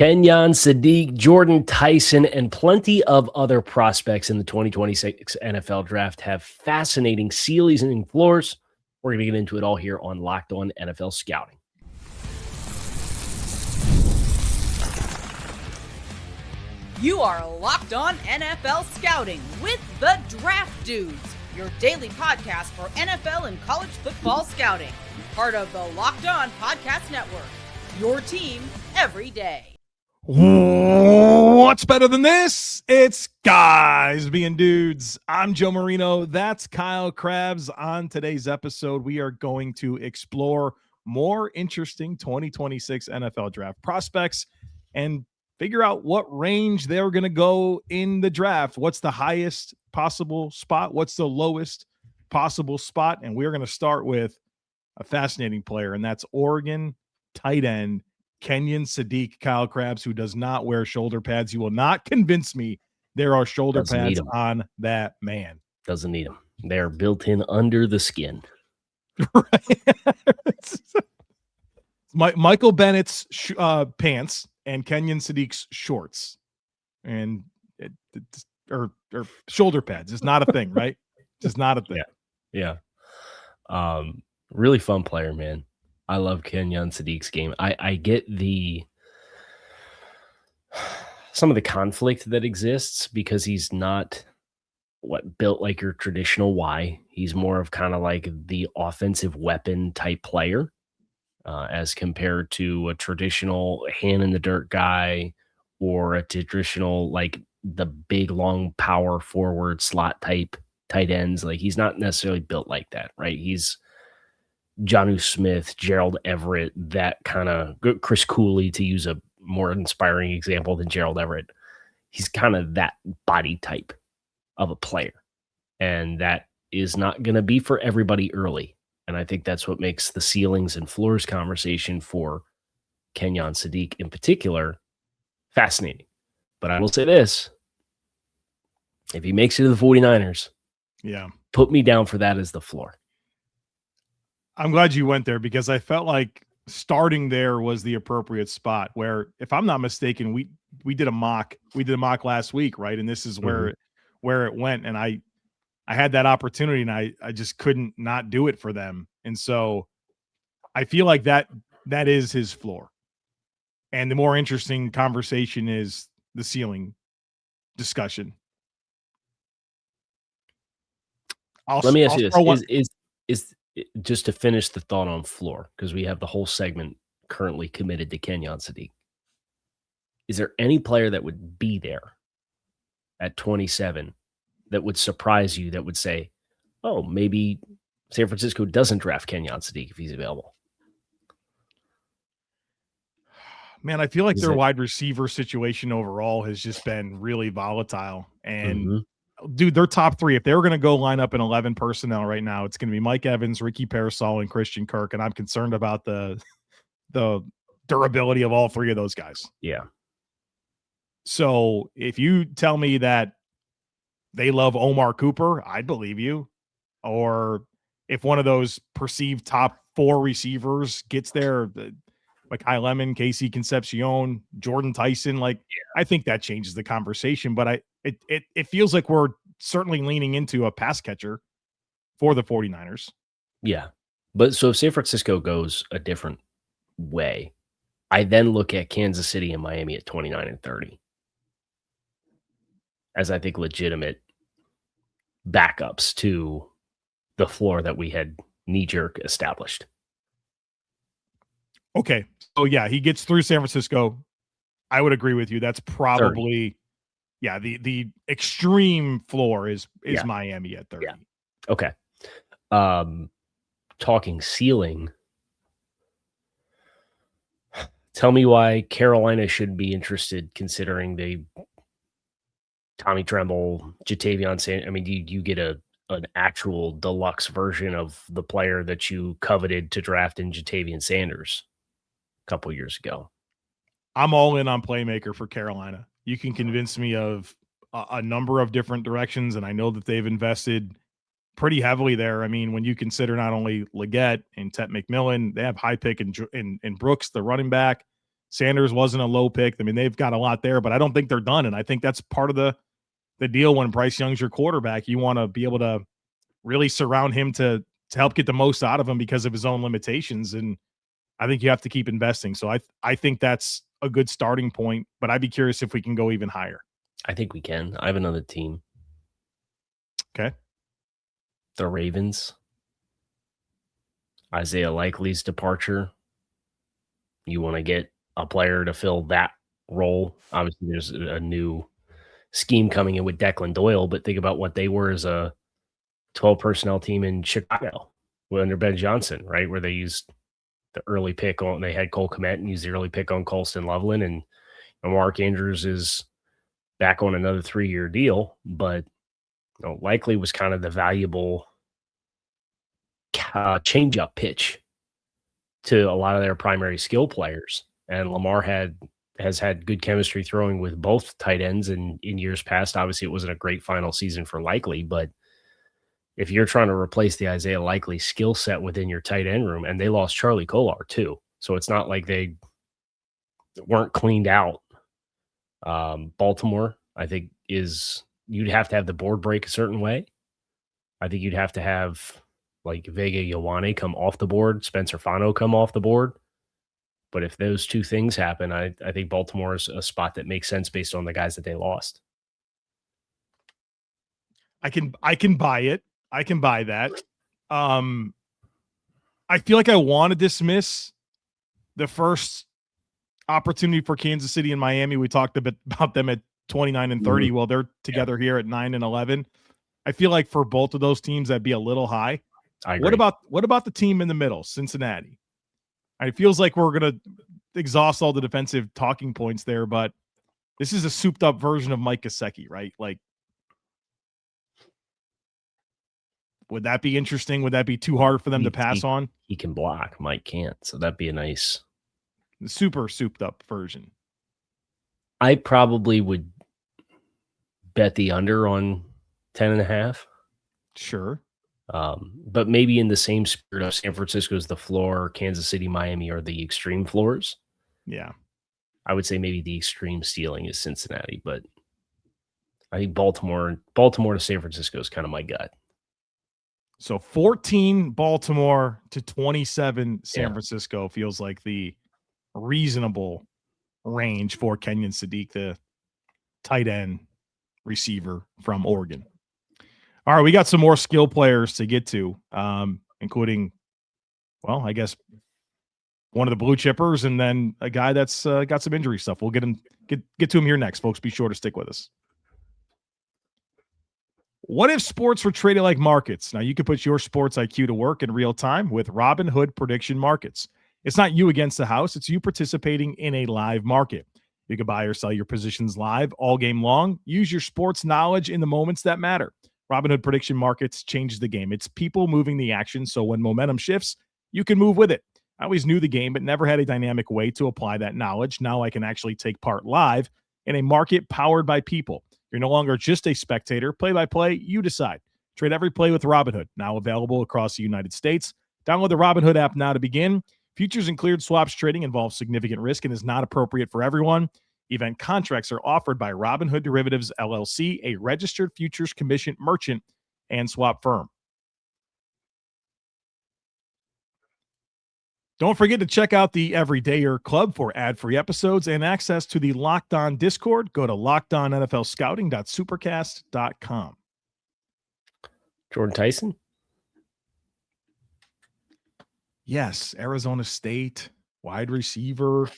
Kenyon Sadiq, Jordyn Tyson, and plenty of other prospects in the 2026 NFL Draft have fascinating ceilings and floors. We're going to get into it all here on Locked On NFL Scouting. You are Locked On NFL Scouting with the Draft Dudes, your daily podcast for NFL and college football scouting. Part of the Locked On Podcast Network, your team every day. What's better than this? It's guys being dudes. I'm Joe Marino. That's Kyle Krabs. On today's episode, we are going to explore more interesting 2026 NFL draft prospects and figure out what range they're going to go in the draft. What's the highest possible spot? What's the lowest possible spot? And we're going to start with a fascinating player, and that's Oregon tight end Kenyon Sadiq. Kyle Krabs, who does not wear shoulder pads. You will not convince me there are shoulder pads on that man. Doesn't need them. They're built in under the skin. Right. Michael Bennett's pants and Kenyon Sadiq's shorts and or shoulder pads. It's not a thing, right? It's not a thing. Yeah. Really fun player, man. I love Kenyon Sadiq's game. I get some of the conflict that exists because he's not built like your traditional Y. He's more of kind of like the offensive weapon type player as compared to a traditional hand in the dirt guy or a traditional like the big long power forward slot type tight ends. Like he's not necessarily built like that, right? He's Jonnu Smith, Gerald Everett, that kind of Chris Cooley, to use a more inspiring example than Gerald Everett. He's kind of that body type of a player. And that is not going to be for everybody early. And I think that's what makes the ceilings and floors conversation for Kenyon Sadiq in particular fascinating. But I will say this. If he makes it to the 49ers, put me down for that as the floor. I'm glad you went there because I felt like starting there was the appropriate spot where, if I'm not mistaken, we did a mock. We did a mock last week, right? And this is where it went. And I had that opportunity and I just couldn't not do it for them. And so I feel like that is his floor. And the more interesting conversation is the ceiling discussion. Let me ask you this. Is just to finish the thought on floor, because we have the whole segment currently committed to Kenyon Sadiq. Is there any player that would be there at 27 that would surprise you, that would say, oh, maybe San Francisco doesn't draft Kenyon Sadiq if he's available? Man, I feel like their wide receiver situation overall has just been really volatile. And dude, their top three, if they were going to go line up in 11 personnel right now, it's going to be Mike Evans, Ricky Parasol, and Christian Kirk. And I'm concerned about the durability of all three of those guys. Yeah. So if you tell me that they love Omar Cooper, I'd believe you. Or if one of those perceived top four receivers gets there, like Kyle Lemon, Casey Concepcion, Jordyn Tyson, I think that changes the conversation. But it feels like we're certainly leaning into a pass catcher for the 49ers. Yeah. But so if San Francisco goes a different way, I then look at Kansas City and Miami at 29 and 30 as I think legitimate backups to the floor that we had knee-jerk established. Okay. So yeah, he gets through San Francisco. I would agree with you. That's probably 30. The extreme floor is Miami at 30. Yeah. Okay. Talking ceiling. Tell me why Carolina should be interested, considering they Tommy Tremble, Jatavion Sanders. I mean, you get an actual deluxe version of the player that you coveted to draft in Jatavion Sanders a couple years ago. I'm all in on playmaker for Carolina. You can convince me of a number of different directions, and I know that they've invested pretty heavily there. I mean, when you consider not only Leggett and Tet McMillan, they have high pick in Brooks, the running back. Sanders wasn't a low pick. I mean, they've got a lot there, but I don't think they're done. And I think that's part of the deal when Bryce Young's your quarterback. You want to be able to really surround him to help get the most out of him because of his own limitations. And I think you have to keep investing. So I think that's a good starting point, but I'd be curious if we can go even higher. I think we can. I have another team. Okay. The Ravens. Isaiah Likely's departure. You want to get a player to fill that role. Obviously, there's a new scheme coming in with Declan Doyle, but think about what they were as a 12 personnel team in Chicago under Ben Johnson, right? Where they used the early pick on, they had Cole Kmet and used the early pick on Colston Loveland, and Mark Andrews is back on another 3-year deal, but Likely was kind of the valuable change-up pitch to a lot of their primary skill players. And Lamar has had good chemistry throwing with both tight ends in years past. Obviously, it wasn't a great final season for Likely, but if you're trying to replace the Isaiah Likely skill set within your tight end room, and they lost Charlie Kolar too, so it's not like they weren't cleaned out. Baltimore, I think, you'd have to have the board break a certain way. I think you'd have to have like Vega Ioane come off the board, Spencer Fano come off the board. But if those two things happen, I think Baltimore is a spot that makes sense based on the guys that they lost. I can buy it. I can buy that. I feel like I want to dismiss the first opportunity for Kansas City and Miami. We talked a bit about them at 29 and 30. Well, they're together here at 9 and 11. I feel like for both of those teams, that'd be a little high. I agree. What about the team in the middle, Cincinnati? It feels like we're going to exhaust all the defensive talking points there, but this is a souped up version of Mike Gesicki, right? Like, would that be interesting? Would that be too hard for them to pass on? He can block. Mike can't. So that'd be a nice, super souped up version. I probably would bet the under on 10.5. Sure. But maybe in the same spirit of San Francisco's the floor, Kansas City, Miami are the extreme floors. Yeah. I would say maybe the extreme ceiling is Cincinnati, but I think Baltimore to San Francisco is kind of my gut. So 14 Baltimore to 27 San Francisco feels like the reasonable range for Kenyon Sadiq, the tight end receiver from Oregon. All right, we got some more skill players to get to, including, well, I guess one of the blue chippers and then a guy that's got some injury stuff. We'll get to him here next, folks. Be sure to stick with us. What if sports were traded like markets? Now, you can put your sports IQ to work in real time with Robinhood Prediction Markets. It's not you against the house. It's you participating in a live market. You can buy or sell your positions live all game long. Use your sports knowledge in the moments that matter. Robinhood Prediction Markets changes the game. It's people moving the action, so when momentum shifts, you can move with it. I always knew the game, but never had a dynamic way to apply that knowledge. Now I can actually take part live in a market powered by people. You're no longer just a spectator. Play-by-play, you decide. Trade every play with Robinhood, now available across the United States. Download the Robinhood app now to begin. Futures and cleared swaps trading involves significant risk and is not appropriate for everyone. Event contracts are offered by Robinhood Derivatives, LLC, a registered futures commission merchant and swap firm. Don't forget to check out the Everydayer Club for ad-free episodes and access to the Locked On Discord. Go to LockedOnNFLScouting.supercast.com. Jordyn Tyson? Yes, Arizona State, wide receiver.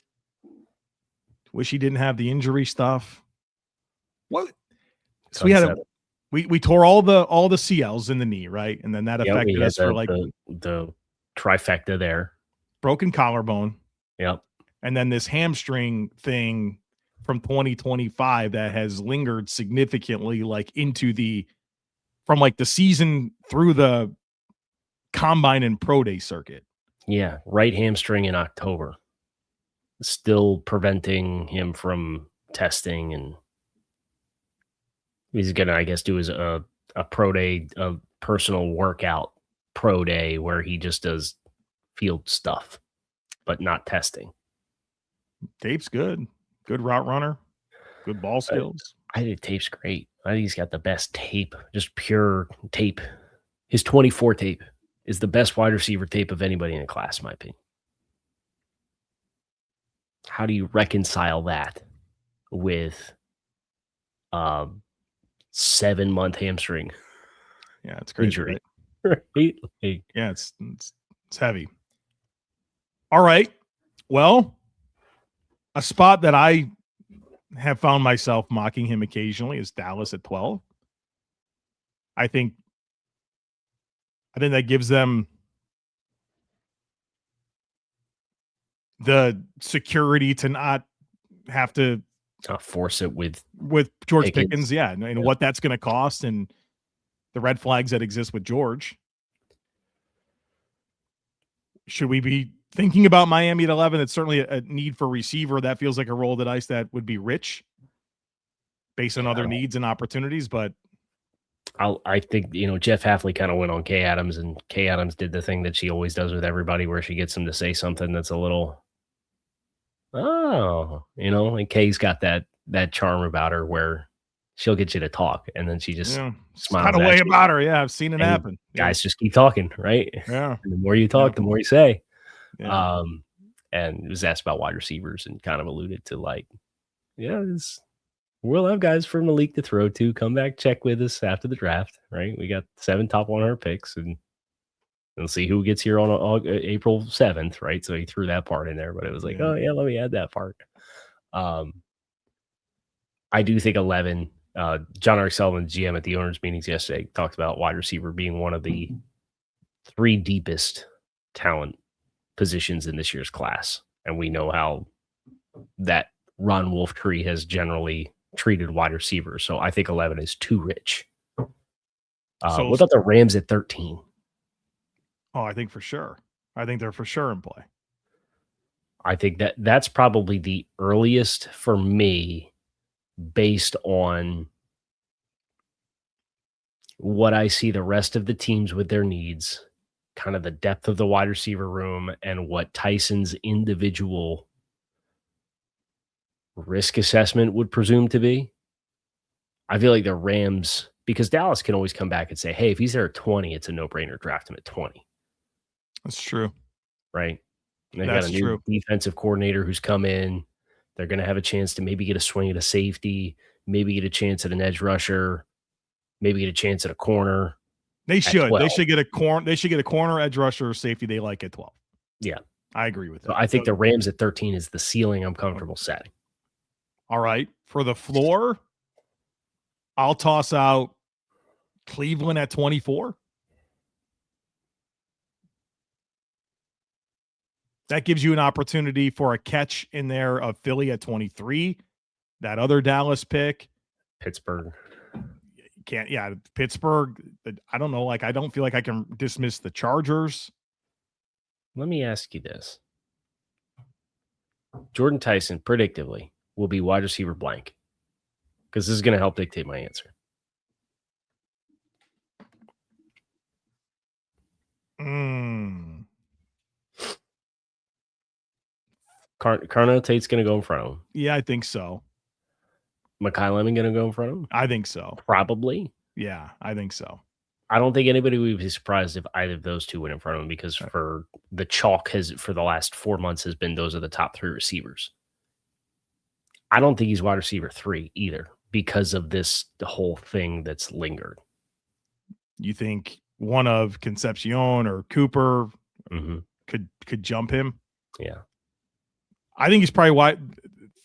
Wish he didn't have the injury stuff. What? So we tore all the CLs in the knee, right? And then that affected us for like the trifecta there. Broken collarbone. Yep. And then this hamstring thing from 2025 that has lingered significantly, like from like the season through the combine and pro day circuit. Yeah. Right hamstring in October. Still preventing him from testing, and he's going to, I guess, do a pro day, a personal workout pro day where he just does field stuff, but not testing. Tape's good. Good route runner. Good ball skills. I think tape's great. I think he's got the best tape, just pure tape. His 24 tape is the best wide receiver tape of anybody in the class, in my opinion. How do you reconcile that with 7-month hamstring? Yeah, it's crazy, injury. right? Right? Like, Yeah, it's heavy. All right. Well, a spot that I have found myself mocking him occasionally is Dallas at 12. I think that gives them the security to not have to force it with George Pickens. Yeah, and what that's going to cost and the red flags that exist with George. Should we be thinking about Miami at 11? It's certainly a need for receiver. That feels like a role that would be rich based on other needs and opportunities. But I think, Jeff Hafley kind of went on Kay Adams, and Kay Adams did the thing that she always does with everybody where she gets him to say something that's a little, and Kay's got that charm about her where she'll get you to talk, and then she just smiles. Kind of way about her. Yeah, I've seen it happen. Guys just keep talking, right? Yeah. And the more you talk, the more you say. Yeah. And it was asked about wide receivers and kind of alluded to we'll have guys from the league to throw to. Come back, check with us after the draft, right? We got 7 top 100 picks, and we'll see who gets here on April 7th, right? So he threw that part in there, but it was like, oh, yeah, let me add that part. I do think 11, John R. Sullivan, GM at the owners' meetings yesterday, talked about wide receiver being one of the 3 deepest talent positions in this year's class. And we know how that Ron Wolf tree has generally treated wide receivers. So I think 11 is too rich. What about the Rams at 13? Oh, I think for sure. I think they're for sure in play. I think that's probably the earliest for me based on what I see the rest of the teams with their needs, kind of the depth of the wide receiver room, and what Tyson's individual risk assessment would presume to be. I feel like the Rams, because Dallas can always come back and say, hey, if he's there at 20, it's a no-brainer, draft him at 20. That's true. Right? And they got a new defensive coordinator who's come in. They're going to have a chance to maybe get a swing at a safety, maybe get a chance at an edge rusher, maybe get a chance at a corner. They should. They should get a corner. They should get a corner, edge rusher, or safety they like at 12. Yeah. I agree with that. So I think the Rams at 13 is the ceiling I'm comfortable setting. All right. For the floor, I'll toss out Cleveland at 24. That gives you an opportunity for a catch in there of Philly at 23. That other Dallas pick. Pittsburgh. Pittsburgh. I don't know. I don't feel like I can dismiss the Chargers. Let me ask you this. Jordyn Tyson, predictably, will be wide receiver blank, because this is going to help dictate my answer. Carnell Tate's going to go in front of him. Yeah, I think so. Mekhi Lemon going to go in front of him? I think so. Probably. Yeah, I think so. I don't think anybody would be surprised if either of those two went in front of him, because for the chalk for the last 4 months has been those are the top 3 receivers. I don't think he's wide receiver 3 either, because of the whole thing that's lingered. You think one of Concepcion or Cooper could jump him? Yeah. I think he's probably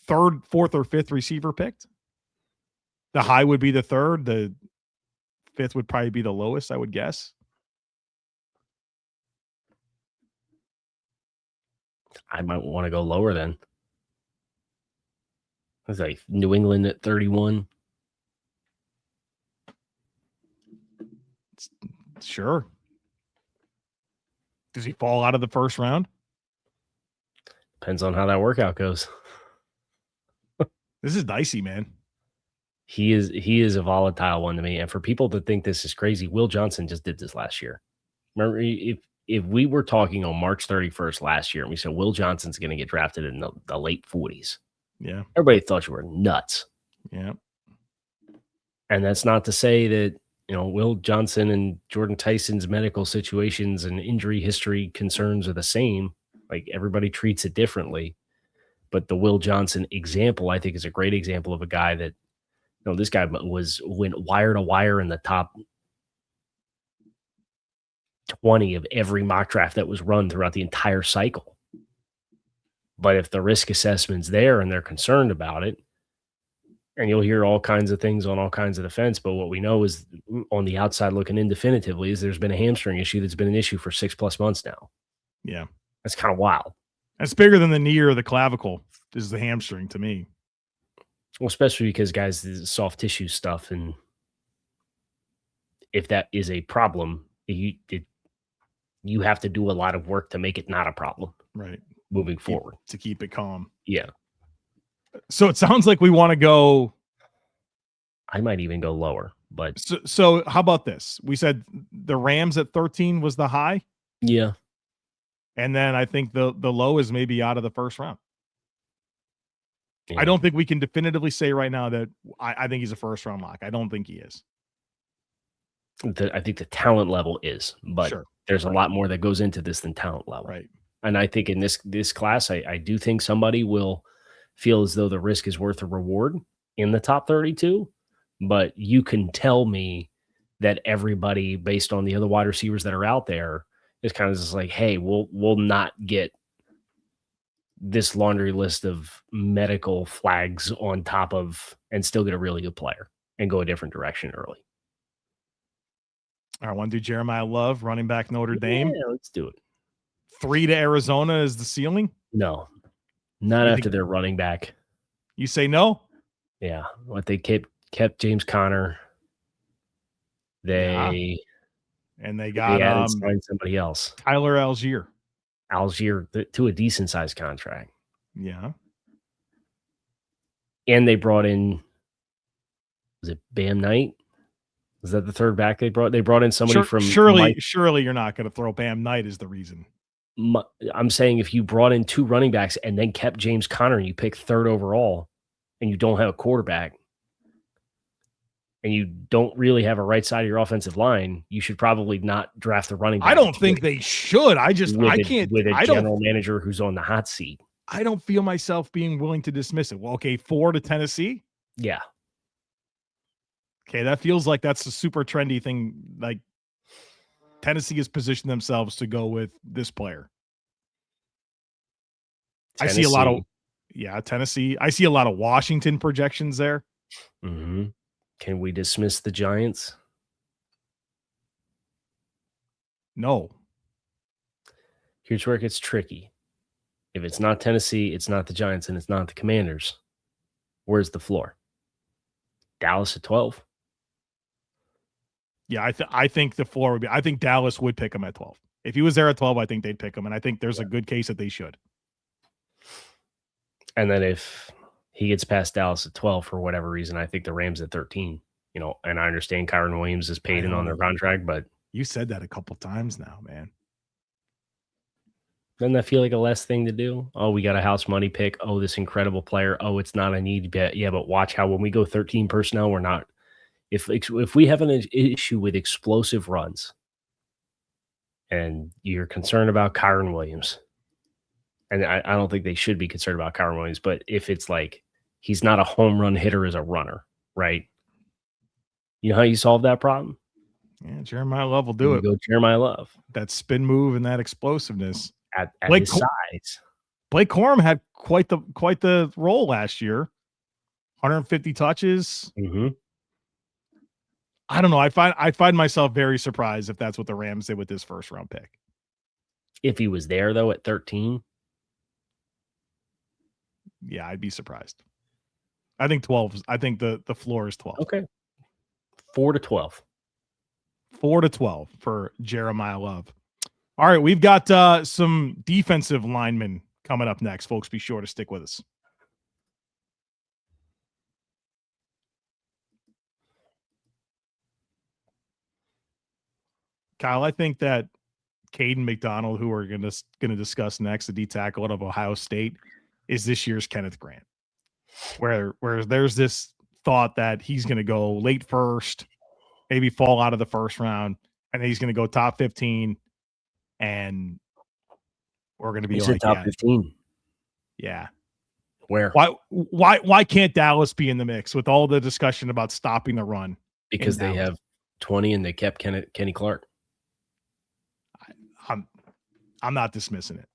3rd, 4th, or 5th receiver picked. The high would be the 3rd. The 5th would probably be the lowest, I would guess. I might want to go lower then. It's like New England at 31. Sure. Does he fall out of the first round? Depends on how that workout goes. This is dicey, man. He is a volatile one to me. And for people that think this is crazy, Will Johnson just did this last year. Remember, if we were talking on March 31st last year and we said Will Johnson's going to get drafted in the late 40s, yeah, everybody thought you were nuts. yeah. And that's not to say that, Will Johnson and Jordyn Tyson's medical situations and injury history concerns are the same. Like, everybody treats it differently. But the Will Johnson example, I think, is a great example of a guy that, this guy went wire to wire in the top 20 of every mock draft that was run throughout the entire cycle. But if the risk assessment's there and they're concerned about it, and you'll hear all kinds of things on all kinds of defense, but what we know is on the outside looking in definitively is there's been a hamstring issue that's been an issue for 6+ months now. Yeah. That's kind of wild. It's bigger than the knee or the clavicle is the hamstring to me. Well, especially because, guys, this is soft tissue stuff, and if that is a problem, you have to do a lot of work to make it not a problem. Right. Moving forward. To keep it calm. Yeah. So it sounds like we want to go. I might even go lower, but so how about this? We said the Rams at 13 was the high. Yeah. And then I think the low is maybe out of the first round. Yeah. I don't think we can definitively say right now that I think he's a first round lock. I don't think he is. I think the talent level is, but sure. There's a lot more that goes into this than talent level. Right. And I think in this class, I do think somebody will feel as though the risk is worth the reward in the top 32, but you can tell me that everybody, based on the other wide receivers that are out there, is kind of just like, hey, we'll not get this laundry list of medical flags on top of and still get a really good player and go a different direction early. All right, want to do Jeremiyah Love, running back Notre Dame? Yeah, let's do it. 3 to Arizona is the ceiling? No, not after their running back. You say no? Yeah, what they kept James Conner. And they got signed somebody else. Tyler Algier to a decent sized contract. Yeah. And they brought in, was it Bam Knight? Was that the third back they brought? They brought in somebody from surely you're not going to throw Bam Knight as the reason. I'm saying if you brought in 2 running backs and then kept James Conner and you pick 3rd overall and you don't have a quarterback and you don't really have a right side of your offensive line, you should probably not draft the running back. I don't think they should. I can't. With a general manager who's on the hot seat. I don't feel myself being willing to dismiss it. Well, okay, 4 to Tennessee? Yeah. Okay, that feels like that's a super trendy thing. Like, Tennessee has positioned themselves to go with this player. Tennessee. I see a lot of, Tennessee. I see a lot of Washington projections there. Mm-hmm. Can we dismiss the Giants? No. Here's where it gets tricky. If it's not Tennessee, it's not the Giants, and it's not the Commanders. Where's the floor? Dallas at 12? Yeah, I think the floor would be. I think Dallas would pick him at 12. If he was there at 12, I think they'd pick him, and I think there's a good case that they should. And then if he gets past Dallas at 12 for whatever reason, I think the Rams at 13. And I understand Kyren Williams is paid in on their contract, but you said that a couple times now, man. Doesn't that feel like a less thing to do? Oh, we got a house money pick. Oh, this incredible player. Oh, it's not a need bet. Yeah, but watch how when we go 13 personnel, we're not. If we have an issue with explosive runs and you're concerned about Kyren Williams, and I don't think they should be concerned about Kyren Williams, but if it's like he's not a home run hitter as a runner, right? You know how you solve that problem? Yeah, Jeremiyah Love will do it. Go Jeremiyah Love. That spin move and that explosiveness. At his size. Blake Corum had quite the role last year. 150 touches. Mm-hmm. I don't know. I find myself very surprised if that's what the Rams did with this first round pick. If he was there though at 13. Yeah, I'd be surprised. I think 12. I think the floor is 12. Okay. 4 to 12. 4 to 12 for Jeremiyah Love. All right, we've got some defensive linemen coming up next, folks. Be sure to stick with us. Kyle, I think that Kayden McDonald, who we're going to discuss next, the D tackle out of Ohio State, is this year's Kenneth Grant. Where there's this thought that he's going to go late first, maybe fall out of the first round, and then he's going to go top 15, and we're going to be like, top 15. Yeah. Where? Why can't Dallas be in the mix with all the discussion about stopping the run? Because they have 20 and they kept Kenny Clark. I'm not dismissing it.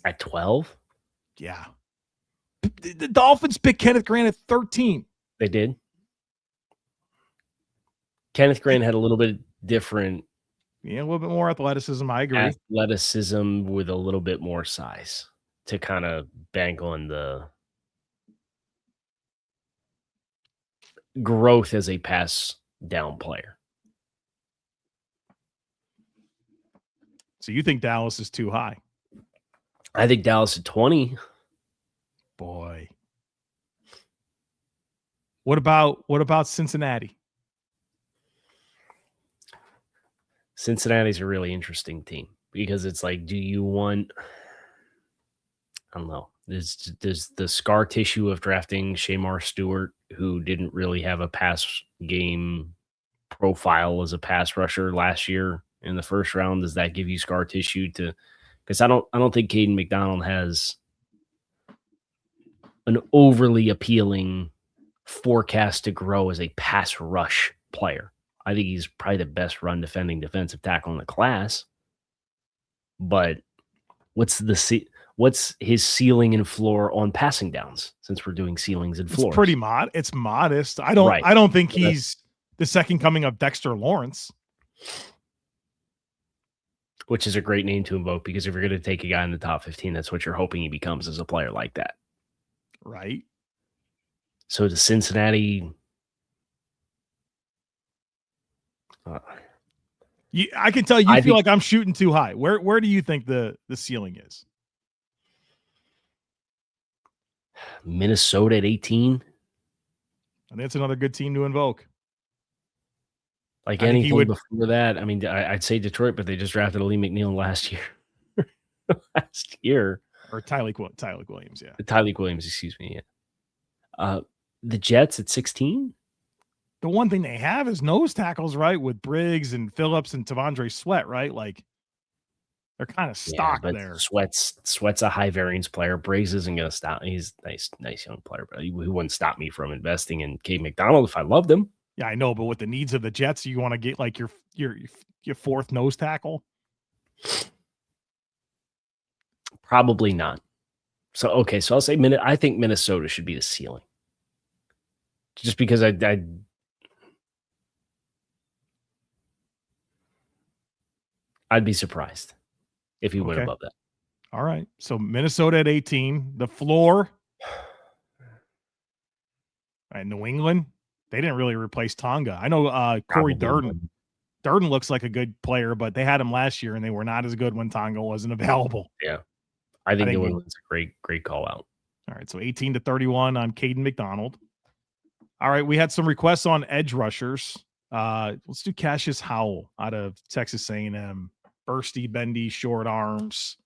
At 12? Yeah. The Dolphins picked Kenneth Grant at 13. They did. Kenneth Grant had a little bit different. Yeah, a little bit more athleticism. I agree. Athleticism with a little bit more size to kind of bank on the growth as a pass down player. So you think Dallas is too high? I think Dallas at 20. Boy. What about Cincinnati? Cincinnati's a really interesting team because it's like, do you want, I don't know, there's the scar tissue of drafting Shamar Stewart, who didn't really have a pass game profile as a pass rusher last year in the first round. Does that give you scar tissue to, because I don't think Kayden McDonald has an overly appealing forecast to grow as a pass rush player. I think he's probably the best run defending defensive tackle in the class. But what's his ceiling and floor on passing downs, since we're doing ceilings and floors? It's pretty it's modest. I don't think he's the second coming of Dexter Lawrence. Which is a great name to invoke, because if you're going to take a guy in the top 15, that's what you're hoping he becomes as a player like that. Right. So to Cincinnati, I can tell you feel like I'm shooting too high. Where do you think the ceiling is? Minnesota at 18. I think it's another good team to invoke. Like anything before that, I mean, I'd say Detroit, but they just drafted Lee McNeil last year. Or Tyleek Williams, yeah. Tyleek Williams, excuse me, yeah. The Jets at 16? The one thing they have is nose tackles, right? With Briggs and Phillips and Tavondre Sweat, right? Like, they're kind of stock there. Sweat's a high variance player. Briggs isn't going to stop. He's a nice young player, but he wouldn't stop me from investing in Kayden McDonald if I loved him. Yeah, I know, but with the needs of the Jets, you want to get like your fourth nose tackle? Probably not. So I'll say I think Minnesota should be the ceiling. Just because I'd be surprised if he went above that. All right. So Minnesota at 18. The floor. And New England, they didn't really replace Tonga. I know Corey Durden. Durden looks like a good player, but they had him last year, and they were not as good when Tonga wasn't available. Yeah. I think New England's a great call out. All right. So 18 to 31 on Kayden McDonald. All right. We had some requests on edge rushers. Let's do Cassius Howell out of Texas A&M. Bursty, bendy, short arms.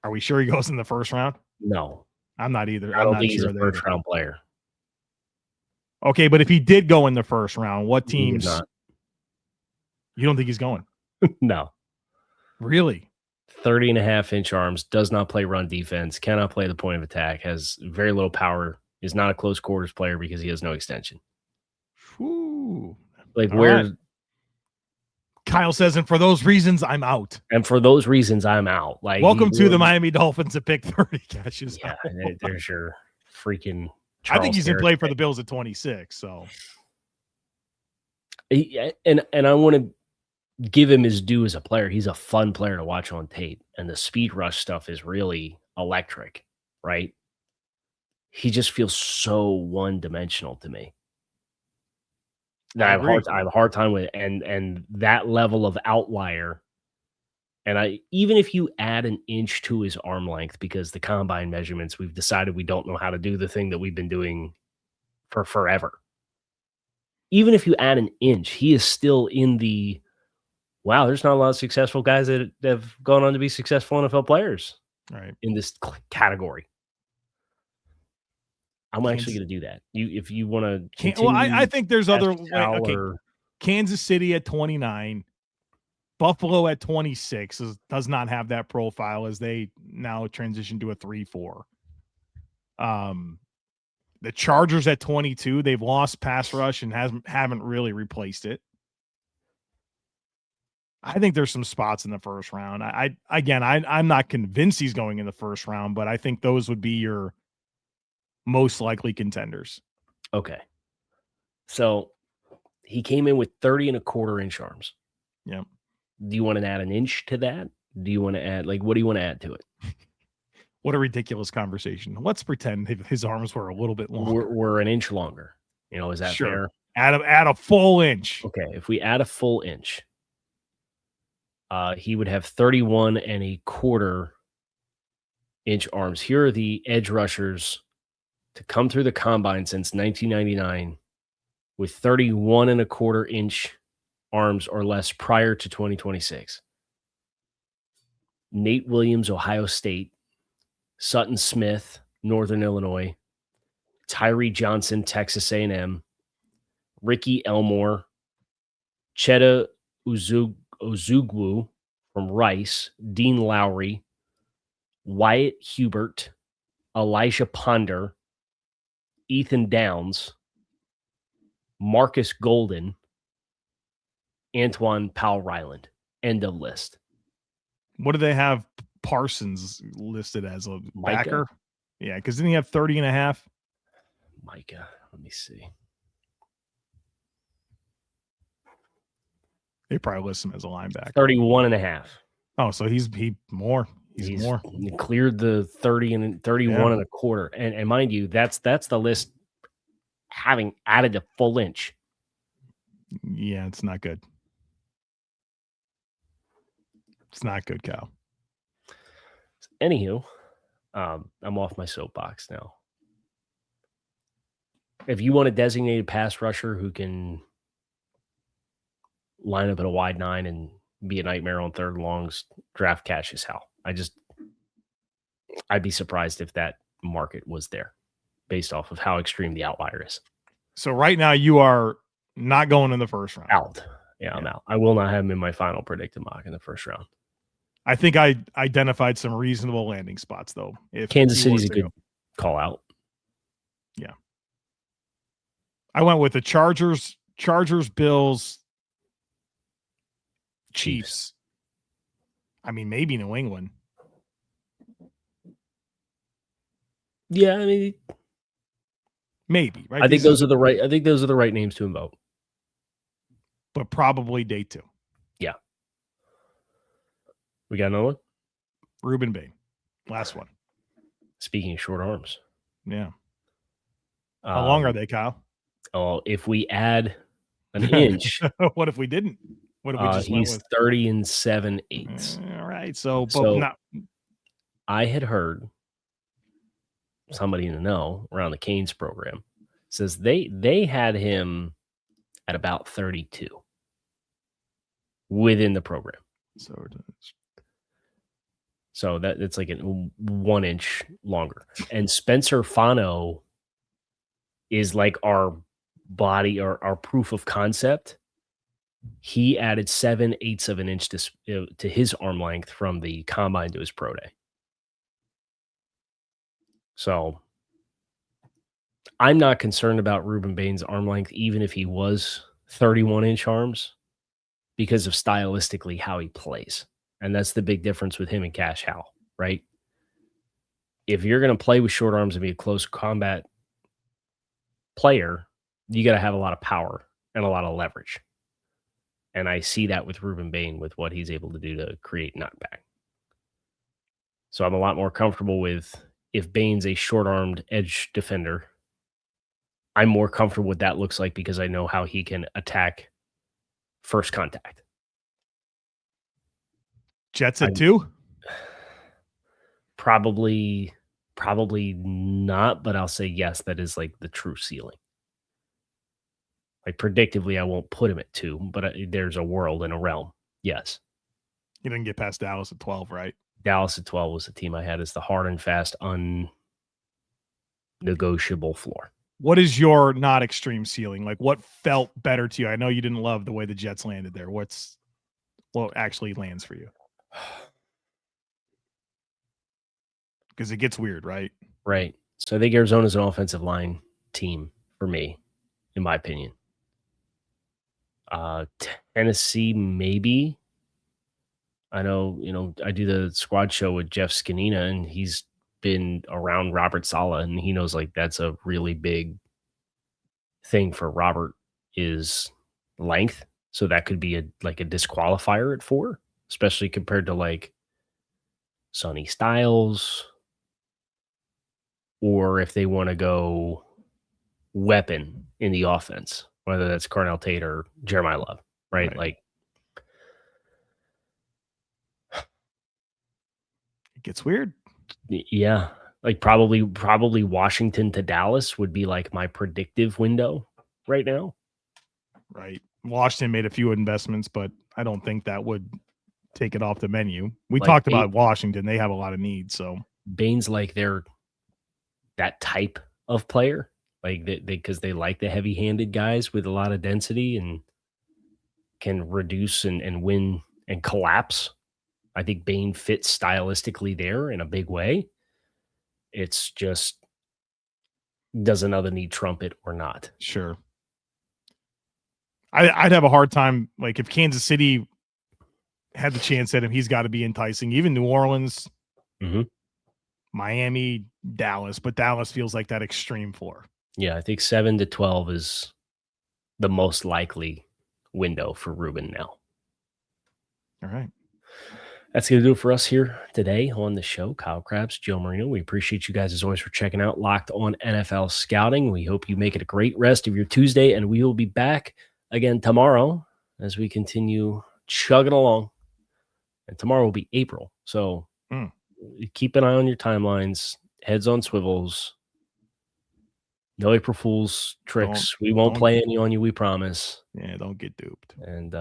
Are we sure he goes in the first round? No. I'm not either. I don't think he's a first-round player. Okay, but if he did go in the first round, what teams? You don't think he's going? No. Really? 30.5-inch arms, does not play run defense, cannot play the point of attack, has very little power, is not a close quarters player because he has no extension. Whew. Like where Kyle says, and for those reasons, I'm out. And for those reasons, I'm out. Like, welcome to the Miami Dolphins at pick 30. Cassius. Yeah, there's your freaking. I think he's in play for the Bills at 26. So, and I want to give him his due as a player. He's a fun player to watch on tape, and the speed rush stuff is really electric, right? He just feels so one-dimensional to me. I have a hard time with it. And that level of outlier. And even if you add an inch to his arm length, because the combine measurements, we've decided we don't know how to do the thing that we've been doing for forever. even if you add an inch, he is still in the wow, there's not a lot of successful guys that have gone on to be successful NFL players in this category. I'm actually going to do that. If you want to continue. Well, I think there's other way. Okay. Or, Kansas City at 29, Buffalo at 26 does not have that profile as they now transition to a 3-4. The Chargers at 22, they've lost pass rush and haven't really replaced it. I think there's some spots in the first round. I'm not convinced he's going in the first round, but I think those would be your most likely contenders. Okay. So he came in with 30 and a quarter inch arms. Yep. Do you want to add an inch to that? Do you want to add, what do you want to add to it? What a ridiculous conversation. Let's pretend his arms were a little bit longer. We're an inch longer. Is that fair? Add a full inch. Okay. If we add a full inch, he would have 31 and a quarter inch arms. Here are the edge rushers to come through the combine since 1999 with 31 and a quarter inch arms or less prior to 2026. Nate Williams, Ohio State. Sutton Smith, Northern Illinois. Tyree Johnson, Texas A&M. Ricky Elmore. Cheta Ozugwu from Rice. Dean Lowry. Wyatt Hubert. Elijah Ponder. Ethan Downs. Marcus Golden. Antoine Powell-Ryland. End of list. What do they have Parsons listed as a backer? Yeah, because didn't he have 30 and a half? Micah, let me see. They probably list him as a linebacker. 31 and a half. Oh, so he's more. He's more. He cleared the 30 and 31 and a quarter. And mind you, that's the list having added a full inch. Yeah, it's not good. It's not good, Cal. Anywho, I'm off my soapbox now. If you want a designated pass rusher who can line up at a wide 9 and be a nightmare on third longs, draft Cassius Howell. I'd be surprised if that market was there based off of how extreme the outlier is. So right now you are not going in the first round. Out. Yeah, I'm out. I will not have him in my final predicted mock in the first round. I think I identified some reasonable landing spots, though. If Kansas City's a good call out. Yeah. I went with the Chargers, Bills, Chiefs. I mean, maybe New England. Yeah, I mean, maybe, right? I think those are the right names to invoke. But probably day 2. Yeah. We got another one? Reuben Bain. Last one. Speaking of short arms. Yeah. How long are they, Kyle? Oh, if we add an inch. What if we didn't? What if we just he's 30 and 7/8. All right. So I had heard somebody in the know around the Canes program says they had him at about 32 within the program. So that it's like 1 inch longer. And Spencer Fano is like our body or our proof of concept. He added 7/8 of an inch to his arm length from the combine to his pro day. So I'm not concerned about Reuben Bain's arm length, even if he was 31-inch arms, because of stylistically how he plays. And that's the big difference with him and Cash Howell, right? If you're going to play with short arms and be a close combat player, you got to have a lot of power and a lot of leverage. And I see that with Reuben Bain, with what he's able to do to create knockback. So I'm a lot more comfortable with, if Bain's a short-armed edge defender, I'm more comfortable with that looks like, because I know how he can attack first contact. Jets at 2? Probably not, but I'll say yes, that is like the true ceiling. Like predictively, I won't put him at 2, but there's a world and a realm. Yes. He didn't get past Dallas at 12, right? Dallas at 12 was the team I had as the hard and fast, unnegotiable floor. What is your not extreme ceiling? Like, what felt better to you? I know you didn't love the way the Jets landed there. What actually lands for you? Because it gets weird, right? Right. So I think Arizona's an offensive line team for me, in my opinion. Tennessee, maybe. I know, I do the squad show with Jeff Scanina, and he's been around Robert Saleh, and he knows like that's a really big thing for Robert is length. So that could be a disqualifier at 4, especially compared to like Sonny Styles, or if they want to go weapon in the offense, whether that's Cornell Tate or Jeremiyah Love, right? Like it gets weird. Yeah. Like probably Washington to Dallas would be like my predictive window right now. Right. Washington made a few investments, but I don't think that would take it off the menu. We talked about Washington. They have a lot of needs. So Bain's like they're that type of player, like because they like the heavy-handed guys with a lot of density and can reduce and win and collapse. I think Bain fits stylistically there in a big way. It's just, does another need trumpet or not? Sure. I'd have a hard time, like if Kansas City had the chance at him, he's got to be enticing. Even New Orleans, Miami, Dallas, but Dallas feels like that extreme floor. Yeah, I think 7 to 12 is the most likely window for Reuben now. All right. That's going to do it for us here today on the show. Kyle Krabs, Joe Marino. We appreciate you guys as always for checking out Locked On NFL Scouting. We hope you make it a great rest of your Tuesday, and we will be back again tomorrow as we continue chugging along. And tomorrow will be April. So keep an eye on your timelines, heads on swivels. No April Fool's tricks. We won't play any on you, we promise. Yeah, don't get duped. And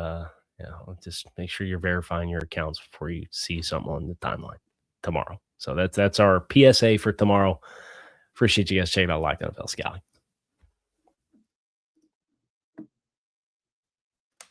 just make sure you're verifying your accounts before you see something on the timeline tomorrow. So that's our PSA for tomorrow. Appreciate you guys checking out Locked On NFL Scouting.